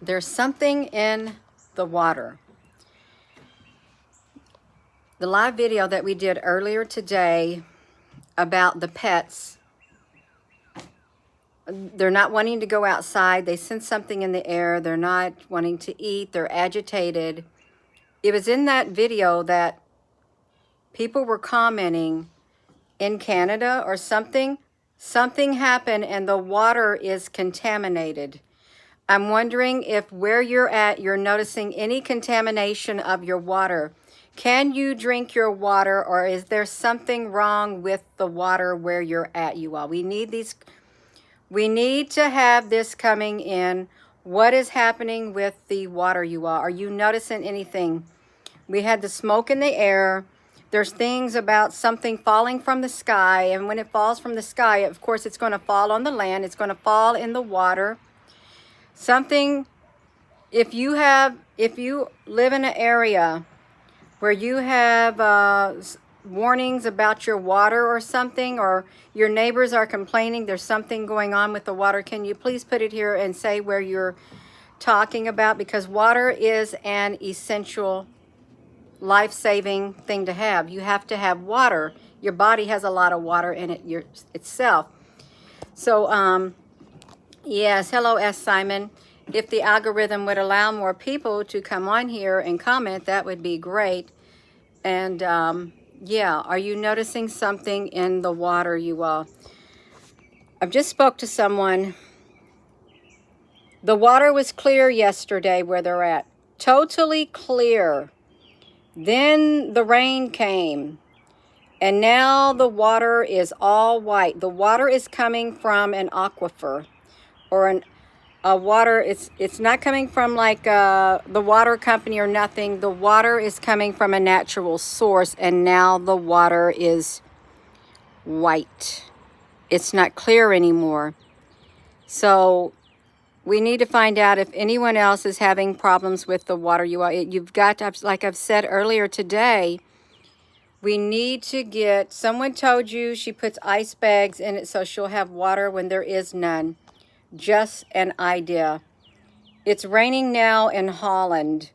There's something in the water. The live video that we did earlier today about the pets, they're not wanting to go outside. They sense something in the air. They're not wanting to eat. They're agitated. It was in that video that people were commenting in Canada or something happened and the water is contaminated. I'm wondering if where you're at, you're noticing any contamination of your water. Can you drink your water, or is there something wrong with the water where you're at, you all? We need to have this coming in. What is happening with the water, you all? Are you noticing anything? We had the smoke in the air. There's things about something falling from the sky, and when it falls from the sky, of course, it's going to fall on the land. It's going to fall in the water. Something, if you live in an area where you have warnings about your water or something, or your neighbors are complaining there's something going on with the water, can you please put it here and say where you're talking about? Because water is an essential life-saving thing to have. You have to have water. Your body has a lot of water in it itself. So, yes, hello, S. Simon. If the algorithm would allow more people to come on here and comment, that would be great. And, yeah, are you noticing something in the water, you all? I've just spoke to someone. The water was clear yesterday where they're at. Totally clear. Then the rain came. And now the water is all white. The water is coming from an aquifer, or a water. It's not coming from like the water company or nothing. The water is coming from a natural source, and now the water is white. It's not clear anymore. So we need to find out if anyone else is having problems with the water. You've got to, like I've said earlier today, we need to get, someone told you she puts ice bags in it so she'll have water when there is none. Just an idea. It's raining now in Holland.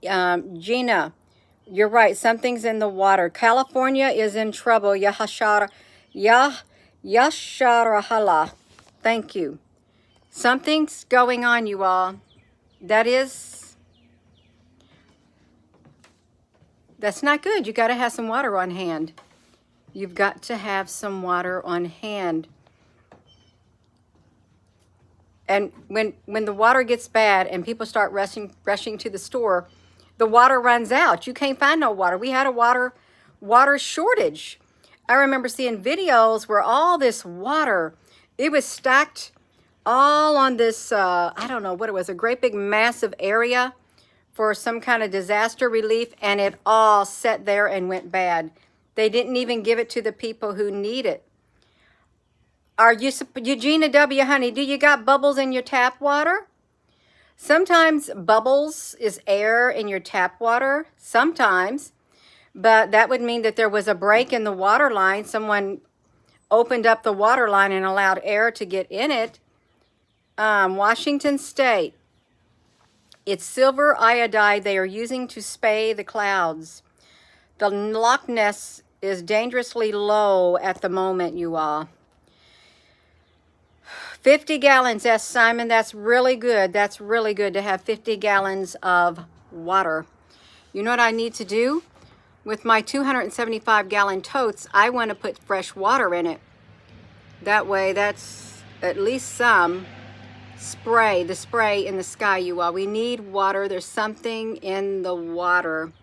Gina, you're right. Something's in the water. California is in trouble. Yasharahala. Thank you. Something's going on, you all. That's not good. You got to have some water on hand. You've got to have some water on hand. And when the water gets bad and people start rushing to the store, the water runs out. You can't find no water. We had a water shortage. I remember seeing videos where all this water, it was stacked all on this, I don't know what it was, a great big massive area for some kind of disaster relief, and it all sat there and went bad. They didn't even give it to the people who need it. Are you, Eugenia W., honey, do you got bubbles in your tap water? Sometimes bubbles is air in your tap water, sometimes, but that would mean that there was a break in the water line. Someone opened up the water line and allowed air to get in it. Washington State, it's silver iodide they are using to spay the clouds. The Loch Ness is dangerously low at the moment, you all. 50 gallons, yes, Simon, that's really good. That's really good to have 50 gallons of water. You know what I need to do? With my 275-gallon totes, I want to put fresh water in it. That way, that's at least some spray, the spray in the sky, you all. We need water. There's something in the water.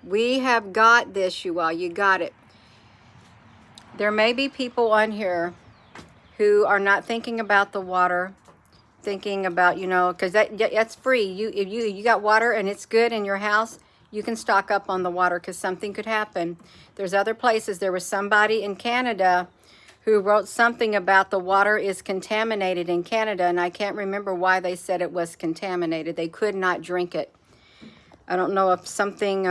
We have got this, you all. You got it. There may be people on here who are not thinking about the water, thinking about, you know, because that's free. If you got water and it's good in your house, you can stock up on the water because something could happen. There's other places. There was somebody in Canada who wrote something about the water is contaminated in Canada, and I can't remember why they said it was contaminated. They could not drink it. I don't know if something,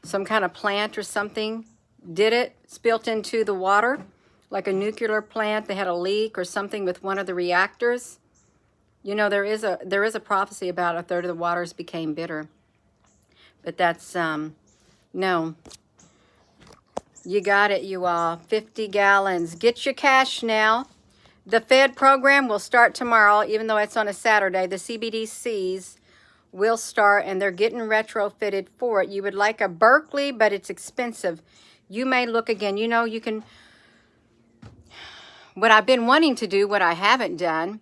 some kind of plant or something did it, spilt into the water, like a nuclear plant. They had a leak or something with one of the reactors. You know, there is a prophecy about a third of the waters became bitter. But that's, no. You got it, you all. 50 gallons. Get your cash now. The Fed program will start tomorrow, even though it's on a Saturday. The CBDCs will start, and they're getting retrofitted for it. You would like a Berkeley, but it's expensive. You may look again. You know, you can... What I've been wanting to do, what I haven't done,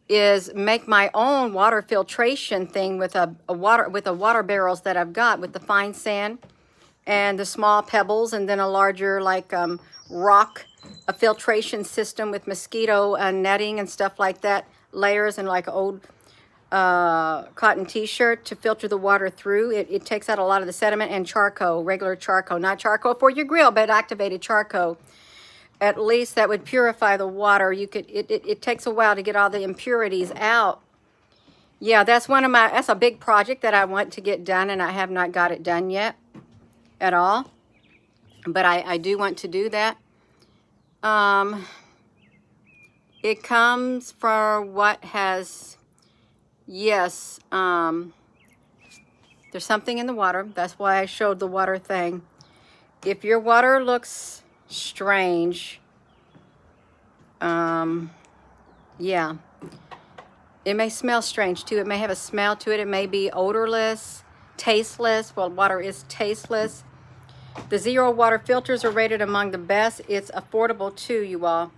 is make my own water filtration thing with the water barrels that I've got, with the fine sand and the small pebbles, and then a larger like a filtration system with mosquito netting and stuff like that, layers, and like an old cotton t-shirt to filter the water through. It takes out a lot of the sediment, and charcoal, regular charcoal, not charcoal for your grill, but activated charcoal. At least that would purify the water. It takes a while to get all the impurities out. Yeah, that's that's a big project that I want to get done, and I have not got it done yet at all. But I do want to do that. It comes for what has, yes, there's something in the water. That's why I showed the water thing. If your water looks strange, yeah, it may smell strange too. It may have a smell to it. It may be odorless, tasteless. Well, water is tasteless. The Zero water filters are rated among the best. It's affordable too, you all.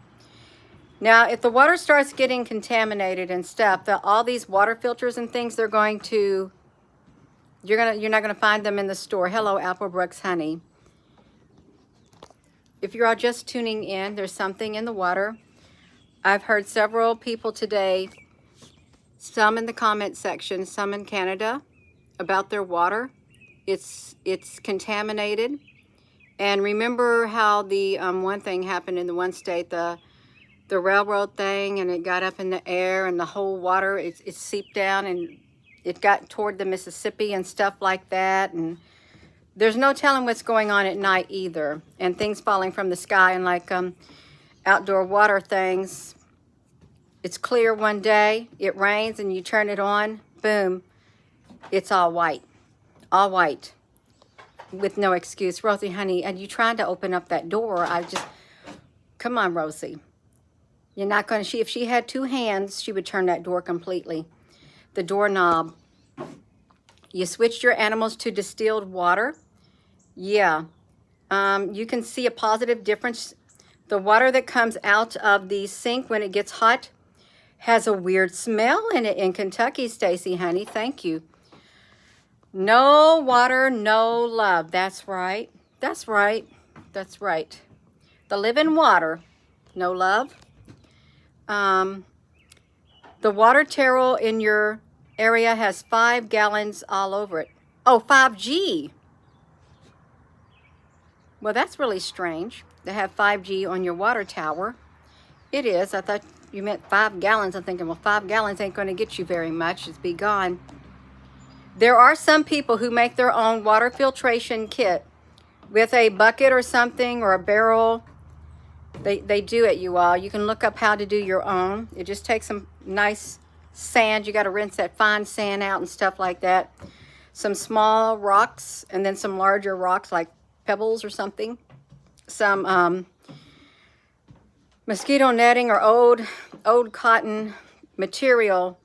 Now, if the water starts getting contaminated and stuff, all these water filters and things, they're going to, you're not gonna find them in the store. Hello, Applebrooks honey. If you're all just tuning in, there's something in the water. I've heard several people today, some in the comment section, some in Canada, about their water. It's contaminated. And remember how the one thing happened in the one state, the railroad thing, and it got up in the air, and the whole water, it seeped down, and it got toward the Mississippi and stuff like that. And there's no telling what's going on at night either. And things falling from the sky, and like outdoor water things. It's clear one day, it rains, and you turn it on, boom, it's all white. All white. With no excuse. Rosie, honey, are you trying to open up that door? Come on, Rosie. You're not going to, if she had two hands, she would turn that door completely. The doorknob. You switched your animals to distilled water. Yeah. You can see a positive difference. The water that comes out of the sink when it gets hot has a weird smell in it in Kentucky, Stacy, honey. Thank you. No water, no love. That's right. That's right. That's right. The living water, no love. The water taro in your area has 5 gallons all over it. Oh, 5G. Well, that's really strange to have 5G on your water tower. It is. I thought you meant 5 gallons. I'm thinking, well, 5 gallons ain't going to get you very much. It's be gone. There are some people who make their own water filtration kit with a bucket or something, or a barrel. They do it, you all. You can look up how to do your own. It just takes some nice sand. You got to rinse that fine sand out and stuff like that. Some small rocks, and then some larger rocks like pebbles or something. Some mosquito netting or old cotton material,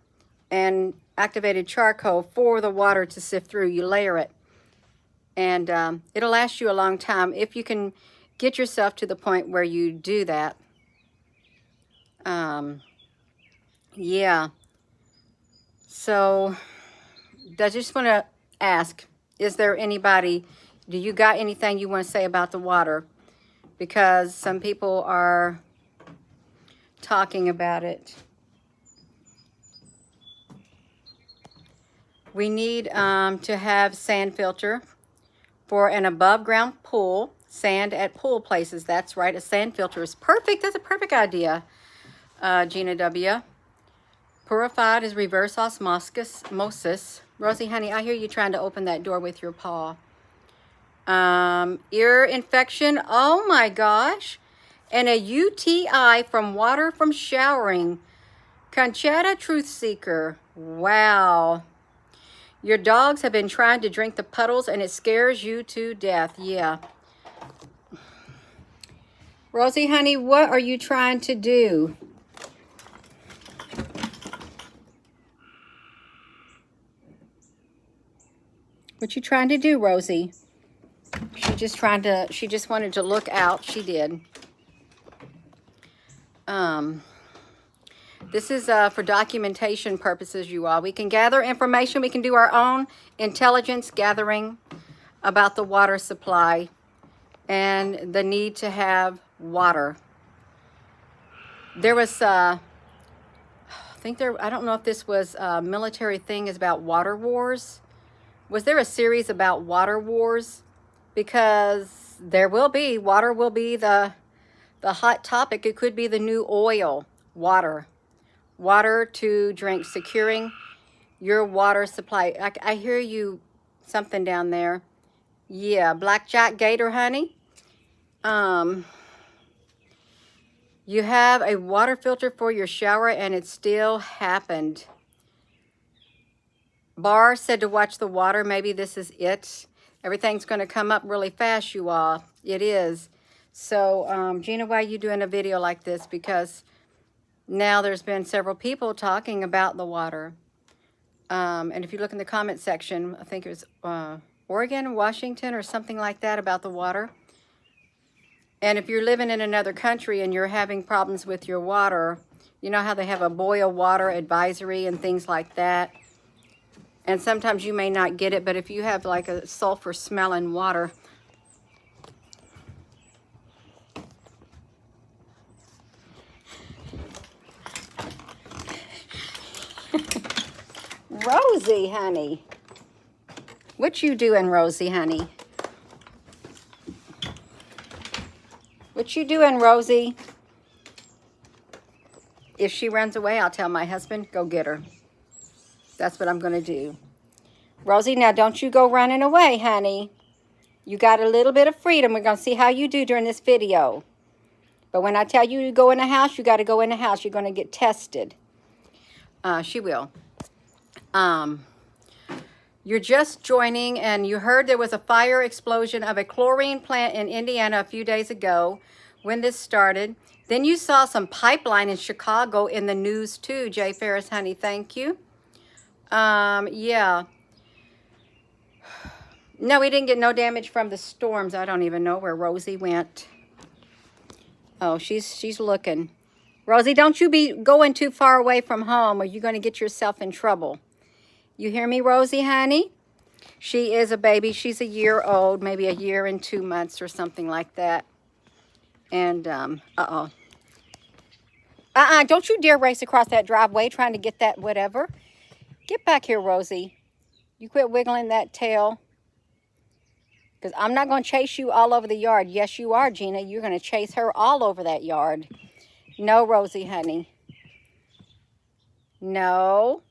and activated charcoal for the water to sift through. You layer it, and it'll last you a long time if you can get yourself to the point where you do that. Yeah. So I just want to ask, is there anybody, do you got anything you want to say about the water? Because some people are talking about it. We need to have sand filter for an above ground pool. Sand at pool places. That's right. A sand filter is perfect. That's a perfect idea. Gina W. Purified is reverse osmosis. Rosie, honey, I hear you trying to open that door with your paw. Ear infection. Oh my gosh. And a UTI from water from showering. Conchetta Truth Seeker. Wow. Your dogs have been trying to drink the puddles and it scares you to death. Yeah. Rosie, honey, what are you trying to do? What you trying to do, Rosie? She just wanted to look out. She did. This is for documentation purposes, you all. We can gather information. We can do our own intelligence gathering about the water supply and the need to have water. There was, I don't know if this was a military thing, is about water wars. Was there a series about water wars? Because there will be, water will be the hot topic. It could be the new oil, water. Water to drink, securing your water supply. I hear you, something down there. Yeah, Blackjack Gator, honey. You have a water filter for your shower and it still happened. Bar said to watch the water. Maybe this is it. Everything's going to come up really fast, you all. It is. So, Gina, why are you doing a video like this? Because now there's been several people talking about the water. And if you look in the comment section, I think it was Oregon, Washington, or something like that about the water. And if you're living in another country and you're having problems with your water, you know how they have a boil water advisory and things like that. And sometimes you may not get it, but if you have like a sulfur smelling water, Rosie, honey. What you doing, Rosie, honey? What you doing, Rosie? If she runs away, I'll tell my husband, go get her. That's what I'm going to do. Rosie, now don't you go running away, honey. You got a little bit of freedom. We're going to see how you do during this video. But when I tell you to go in the house, you got to go in the house. You're going to get tested. She will. You're just joining, and you heard there was a fire explosion of a chlorine plant in Indiana a few days ago when this started. Then you saw some pipeline in Chicago in the news too, Jay Ferris, honey. Thank you. Yeah. No, we didn't get no damage from the storms. I don't even know where Rosie went. Oh, she's looking. Rosie, don't you be going too far away from home or you're going to get yourself in trouble. You hear me, Rosie, honey? She is a baby. She's a year old, maybe a year and 2 months or something like that. And, don't you dare race across that driveway trying to get that whatever. Get back here, Rosie. You quit wiggling that tail. Because I'm not going to chase you all over the yard. Yes, you are, Gina. You're going to chase her all over that yard. No, Rosie, honey. No.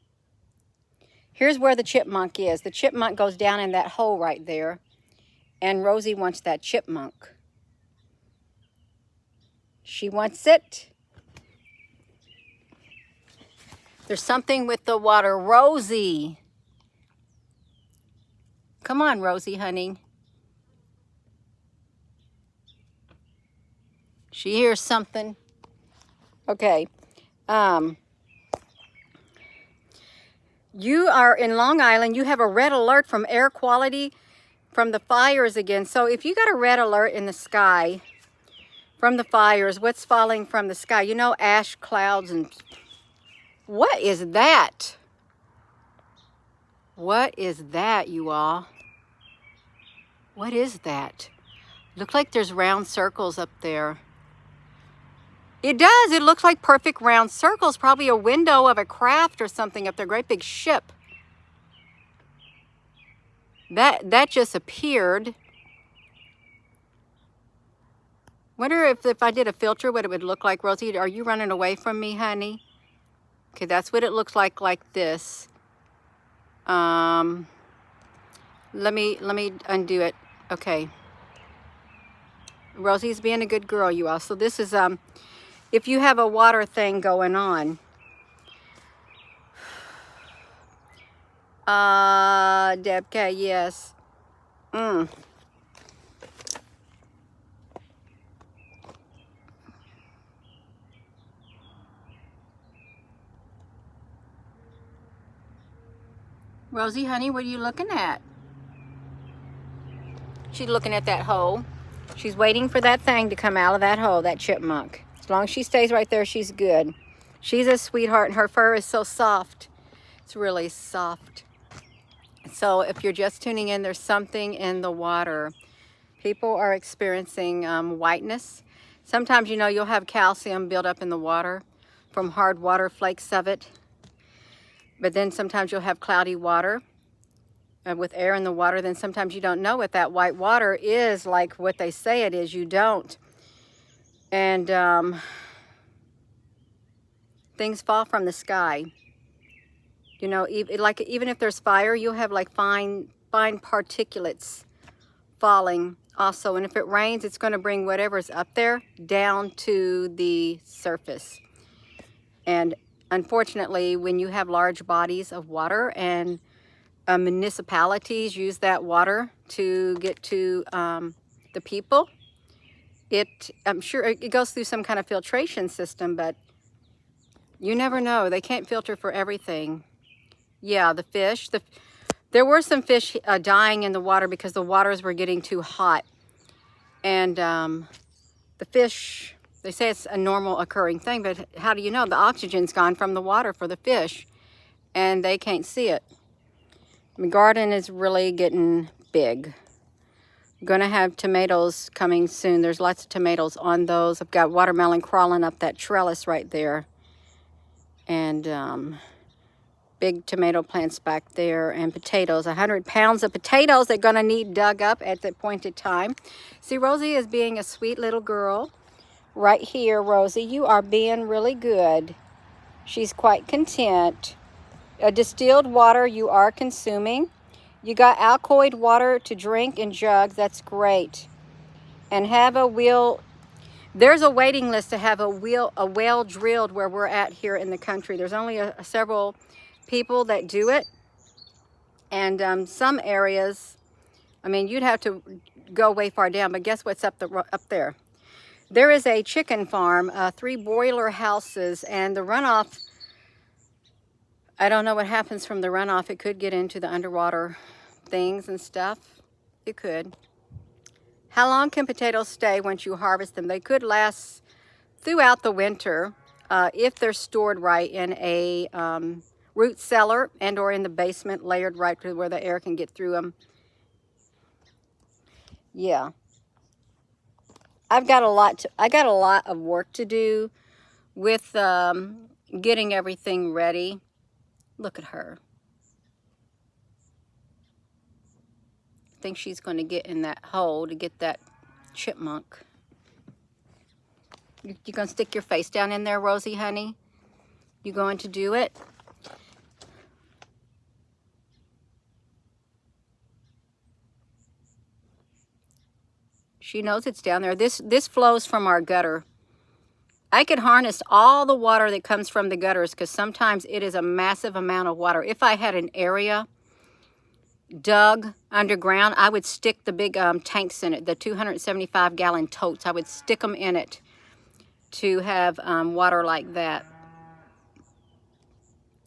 Here's where the chipmunk is. The chipmunk goes down in that hole right there. And Rosie wants that chipmunk. She wants it. There's something with the water. Rosie. Come on, Rosie, honey. She hears something. Okay. You are in Long Island. You have a red alert from air quality from the fires again. So if you got a red alert in the sky from the fires, what's falling from the sky? You know, ash clouds and... What is that? What is that, you all? What is that? Look like there's round circles up there. It does. It looks like perfect round circles. Probably a window of a craft or something up there. Great big ship. That just appeared. Wonder if I did a filter, what it would look like. Rosie, are you running away from me, honey? Okay, that's what it looks like this. Let me undo it. Okay. Rosie's being a good girl, you all. So this is if you have a water thing going on. Deb K, yes. Rosie, honey, what are you looking at? She's looking at that hole. She's waiting for that thing to come out of that hole, that chipmunk. As long as she stays right there, she's good. She's a sweetheart, and her fur is so soft. It's really soft. So if you're just tuning in, there's something in the water. People are experiencing whiteness. Sometimes, you know, you'll have calcium build up in the water from hard water flakes of it. But then sometimes you'll have cloudy water with air in the water. Then sometimes you don't know what that white water is like what they say it is. You don't. And things fall from the sky. You know, even if there's fire, you'll have like fine particulates falling also. And if it rains, it's going to bring whatever's up there down to the surface. And unfortunately, when you have large bodies of water and municipalities use that water to get to the people, I'm sure it goes through some kind of filtration system, but you never know. They can't filter for everything. Yeah, the fish. There were some fish dying in the water because the waters were getting too hot. And the fish, they say it's a normal occurring thing, but how do you know? The oxygen's gone from the water for the fish, and they can't see it. My garden is really getting big. I'm gonna have tomatoes coming soon. There's lots of tomatoes on those. I've got watermelon crawling up that trellis right there. And big tomato plants back there, and potatoes. 100 pounds of potatoes they're gonna need dug up at the appointed time. See, Rosie is being a sweet little girl. Right here, Rosie, you are being really good. She's quite content. Distilled water you are consuming. You got alcoholic water to drink in jugs. That's great. And have a wheel. There's a waiting list to have a well drilled where we're at here in the country. There's only several people that do it. And some areas, I mean, you'd have to go way far down, but guess what's up there? There is a chicken farm, 3 boiler houses, and the runoff, I don't know what happens from the runoff. It could get into the underwater things and stuff. It could. How long can potatoes stay once you harvest them? They could last throughout the winter if they're stored right in a root cellar and or in the basement, layered right to where the air can get through them. Yeah. I got a lot of work to do with getting everything ready. Look at her. I think she's going to get in that hole to get that chipmunk. You going to stick your face down in there, Rosie, honey? You going to do it? She knows it's down there. This flows from our gutter. I could harness all the water that comes from the gutters because sometimes it is a massive amount of water. If I had an area dug underground, I would stick the big tanks in it, the 275-gallon totes. I would stick them in it to have water like that.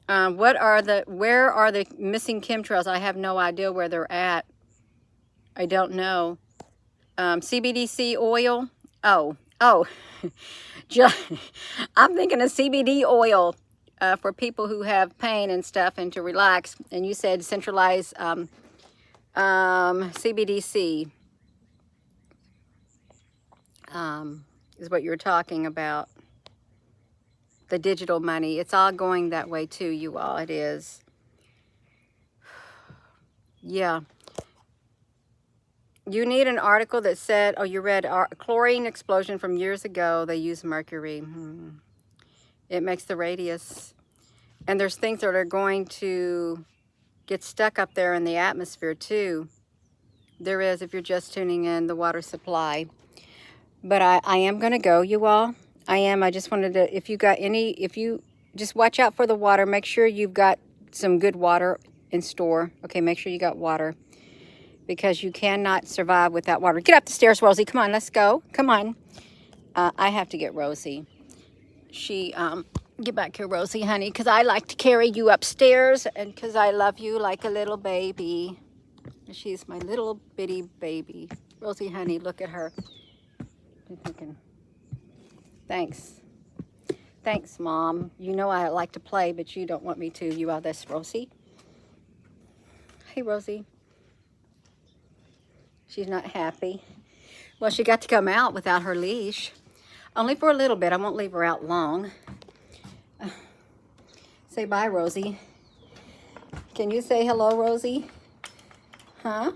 Where are the missing chemtrails? I have no idea where they're at. I don't know. CBDC oil. Oh. I'm thinking of CBD oil for people who have pain and stuff and to relax. And you said centralized CBDC is what you're talking about. The digital money. It's all going that way too, you all. It is. Yeah. You need an article that said, oh, you read chlorine explosion from years ago. They use mercury. It makes the radius. And there's things that are going to get stuck up there in the atmosphere too. There is, if you're just tuning in, the water supply. But I am going to go, you all. I am. I just wanted to, if you just watch out for the water. Make sure you've got some good water in store. Okay, make sure you got water, because you cannot survive without water. Get up the stairs, Rosie. Come on, let's go. Come on. I have to get Rosie. Get back here, Rosie, honey, because I like to carry you upstairs and because I love you like a little baby. She's my little bitty baby. Rosie, honey, look at her. I'm thinking, thanks. Thanks, Mom. You know I like to play, but you don't want me to. You are this, Rosie. Hey, Rosie. She's not happy. Well, she got to come out without her leash. Only for a little bit. I won't leave her out long. Say bye, Rosie. Can you say hello, Rosie? Huh?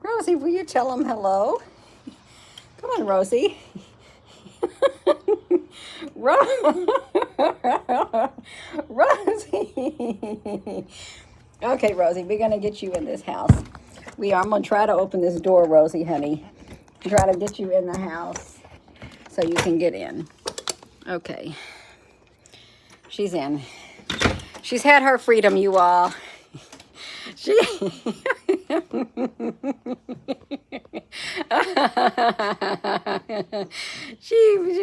Rosie, will you tell them hello? Come on, Rosie. Rosie. Okay, Rosie, we're going to get you in this house. I'm going to try to open this door, Rosie, honey. Try to get you in the house so you can get in. Okay. She's in. She's had her freedom, you all. She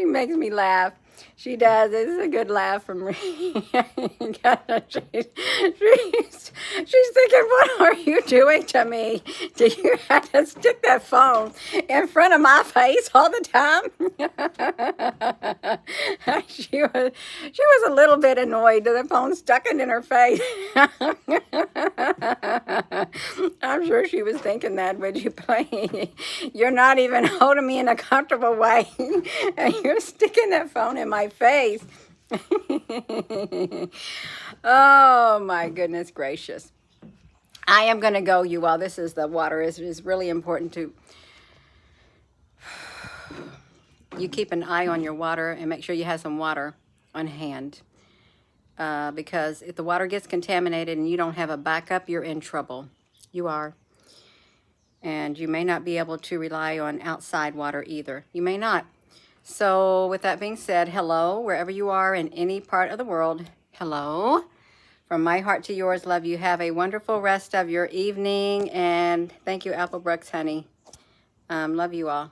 makes me laugh. She does. It's a good laugh from me. She's thinking, what are you doing to me? Do you have to stick that phone in front of my face all the time? She was a little bit annoyed that the phone stuck it in her face. I'm sure she was thinking that, would you play? You're not even holding me in a comfortable way, and you're sticking that phone in my face. Oh my goodness gracious. I am going to go, you all. This is the water. It is really important to you keep an eye on your water and make sure you have some water on hand. Because if the water gets contaminated and you don't have a backup, you're in trouble. You are. And you may not be able to rely on outside water either. You may not. So with that being said, hello, wherever you are in any part of the world. Hello. From my heart to yours, love you. Have a wonderful rest of your evening. And thank you, Apple Brooks, honey. Love you all.